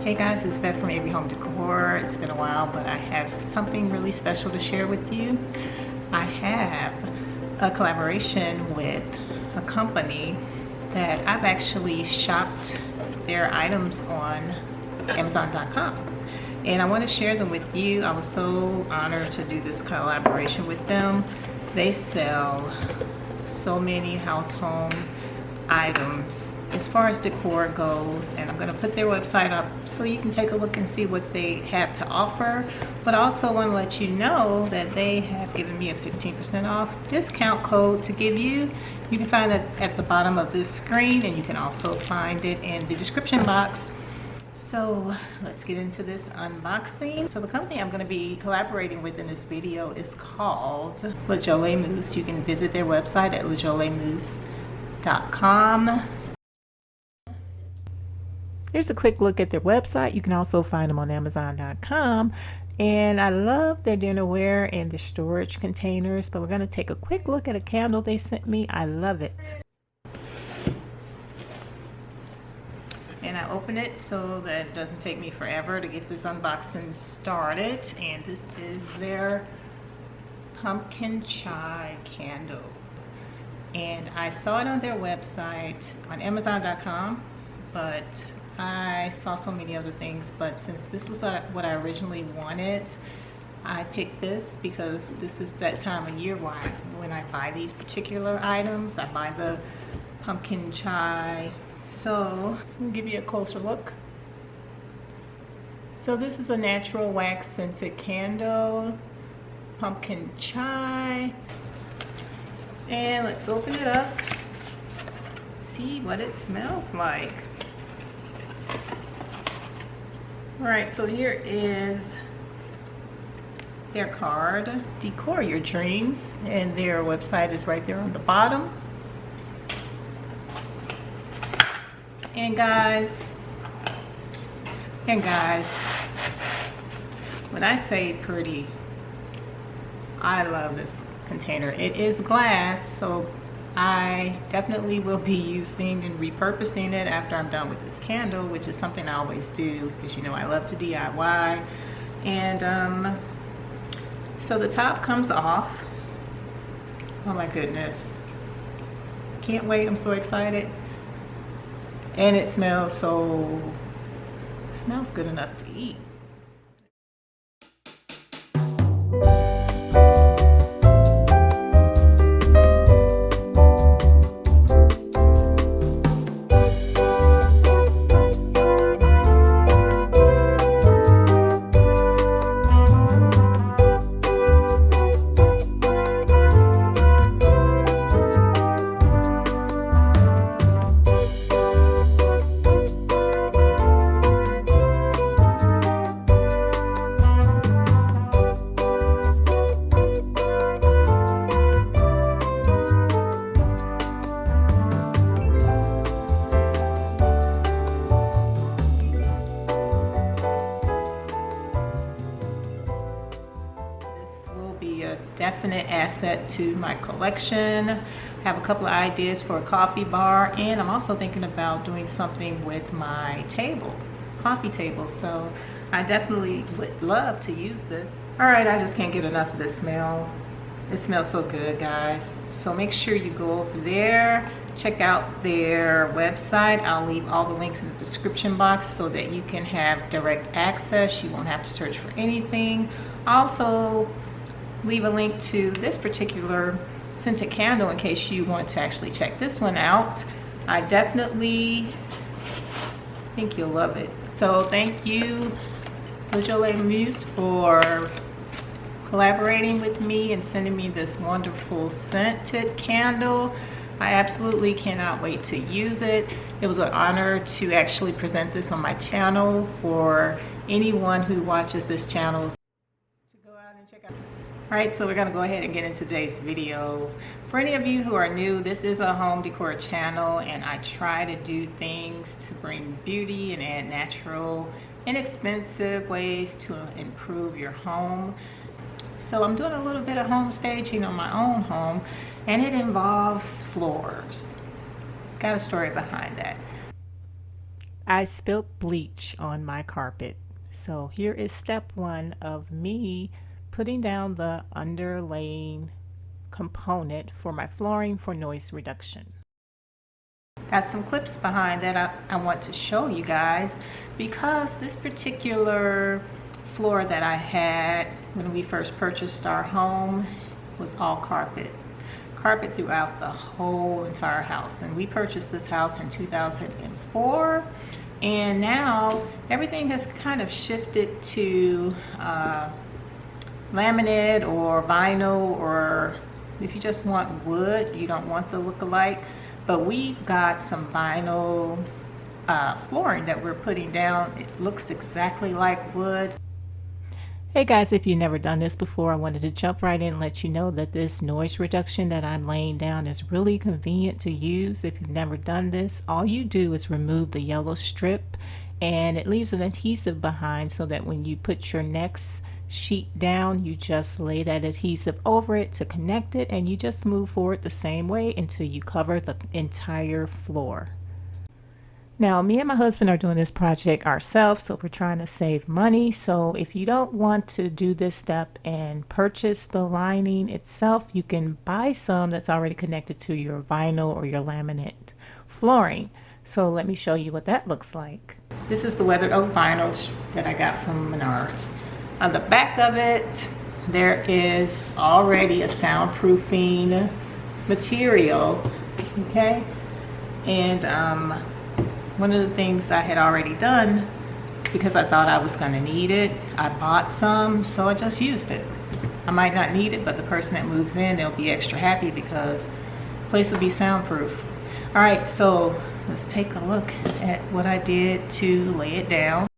Hey guys, it's Beth from Avery Home Decor. It's been a while, but I have something really special to share with you. I have a collaboration with a company that I've actually shopped their items on Amazon.com. And I want to share them with you. I was so honored to do this collaboration with them. They sell so many household items as far as decor goes, and I'm going to put their website up so you can take a look and see what they have to offer. But I also want to let you know that they have given me a 15% off discount code to give you. You can find it at the bottom of this screen, and you can also find it in the description box. So let's get into this unboxing. So the company I'm going to be collaborating with in this video is called Jolie Muse. You can visit their website at joliemuse.com. Here's a quick look at their website. You can also find them on Amazon.com. And I love their dinnerware and their storage containers. But we're going to take a quick look at a candle they sent me. I love it. And I open it so that it doesn't take me forever to get this unboxing started. And this is their pumpkin chai candle. And I saw it on their website on Amazon.com, but I saw so many other things. But since this was what I originally wanted, I picked this because this is that time of year when I buy these particular items. I buy the pumpkin chai. So I'm gonna give you a closer look. So this is a natural wax scented candle, pumpkin chai. And let's open it up, see what it smells like. All right, so here is their card. Decor your dreams, and their website is right there on the bottom. And guys, when I say pretty, I love this container. It is glass, so I definitely will be using and repurposing it after I'm done with this candle, which is something I always do because you know I love to DIY. And so the top comes off. Oh my goodness, can't wait, I'm so excited. And it smells good enough to eat. Definite asset to my collection. I have a couple of ideas for a coffee bar, and I'm also thinking about doing something with my coffee table, so I definitely would love to use this. All right, I just can't get enough of this smell. It smells so good, guys. So make sure you go over there, check out their website. I'll leave all the links in the description box so that you can have direct access. You won't have to search for anything. Also leave a link to this particular scented candle in case you want to actually check this one out. I definitely think you'll love it. So thank you, Jolie Muse, for collaborating with me and sending me this wonderful scented candle. I absolutely cannot wait to use it. It was an honor to actually present this on my channel for anyone who watches this channel to go out and check out. All right, so we're gonna go ahead and get into today's video. For any of you who are new, this is a home decor channel, and I try to do things to bring beauty and add natural, inexpensive ways to improve your home. So I'm doing a little bit of home staging on my own home, and it involves floors. Got a story behind that. I spilled bleach on my carpet. So here is step one of me putting down the underlaying component for my flooring for noise reduction. Got some clips behind that I want to show you guys, because this particular floor that I had when we first purchased our home was all carpet throughout the whole entire house. And we purchased this house in 2004, and now everything has kind of shifted to laminate or vinyl, or if you just want wood, you don't want the look-alike. But we got some vinyl flooring that we're putting down. It looks exactly like wood. Hey guys, if you've never done this before, I wanted to jump right in and let you know that this noise reduction that I'm laying down is really convenient to use. If you've never done this, all you do is remove the yellow strip, and it leaves an adhesive behind so that when you put your next sheet down, you just lay that adhesive over it to connect it, and you just move forward the same way until you cover the entire floor. Now, me and my husband are doing this project ourselves, so we're trying to save money. So if you don't want to do this step and purchase the lining itself, you can buy some that's already connected to your vinyl or your laminate flooring. So let me show you what that looks like. This is the weathered oak vinyl that I got from Menards. On the back of it, there is already a soundproofing material, okay? And one of the things I had already done, because I thought I was going to need it, I bought some, so I just used it. I might not need it, but the person that moves in, they'll be extra happy because the place will be soundproof. All right, so let's take a look at what I did to lay it down.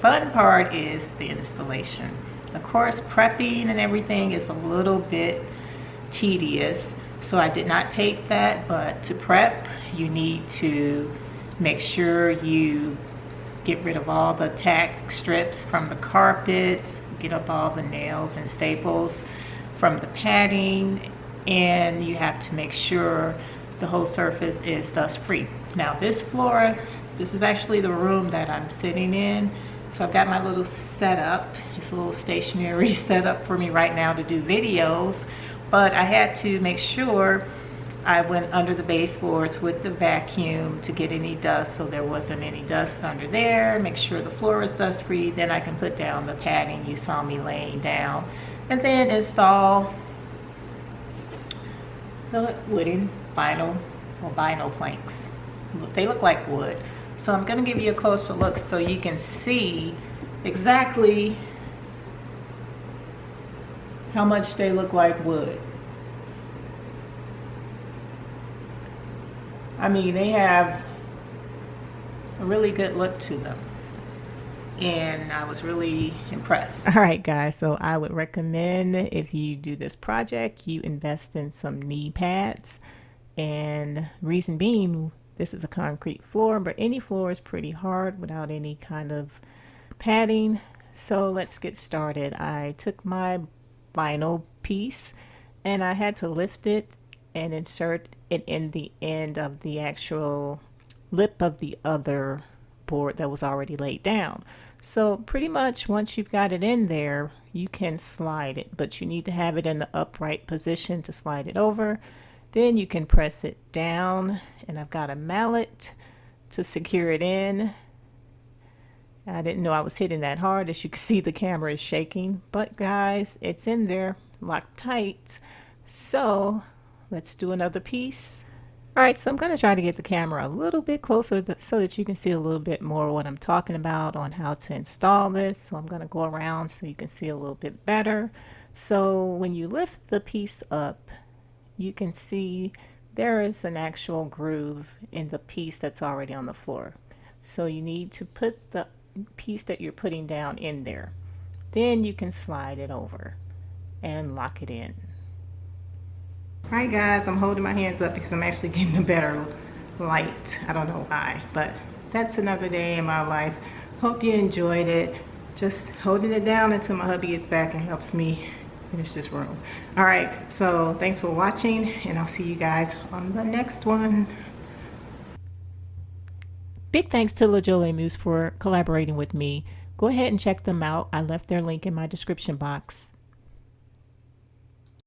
Fun part is the installation. Of course, prepping and everything is a little bit tedious, so I did not take that. But to prep, you need to make sure you get rid of all the tack strips from the carpets, get up all the nails and staples from the padding, and you have to make sure the whole surface is dust free. Now this floor, this is actually the room that I'm sitting in. So I've got my little setup. It's a little stationary setup for me right now to do videos, but I had to make sure I went under the baseboards with the vacuum to get any dust, so there wasn't any dust under there. Make sure the floor is dust free. Then I can put down the padding you saw me laying down, and then install the wooden vinyl or vinyl planks. They look like wood. So I'm going to give you a closer look so you can see exactly how much they look like wood. I mean, they have a really good look to them, and I was really impressed. All right, guys, so I would recommend, if you do this project, you invest in some knee pads. And reason being, this is a concrete floor, but any floor is pretty hard without any kind of padding. So let's get started. I took my vinyl piece and I had to lift it and insert it in the end of the actual lip of the other board that was already laid down. So pretty much once you've got it in there, you can slide it, but you need to have it in the upright position to slide it over. Then you can press it down, and I've got a mallet to secure it in. I didn't know I was hitting that hard. As you can see, the camera is shaking, but guys, it's in there, locked tight. So let's do another piece. All right, so I'm going to try to get the camera a little bit closer so that you can see a little bit more what I'm talking about on how to install this. So I'm going to go around so you can see a little bit better. So when you lift the piece up, you can see there is an actual groove in the piece that's already on the floor. So you need to put the piece that you're putting down in there. Then you can slide it over and lock it in. Alright guys, I'm holding my hands up because I'm actually getting a better light. I don't know why, but that's another day in my life. Hope you enjoyed it. Just holding it down until my hubby gets back and helps me finish this room. Alright, so thanks for watching, and I'll see you guys on the next one. Big thanks to Jolie Muse for collaborating with me. Go ahead and check them out. I left their link in my description box.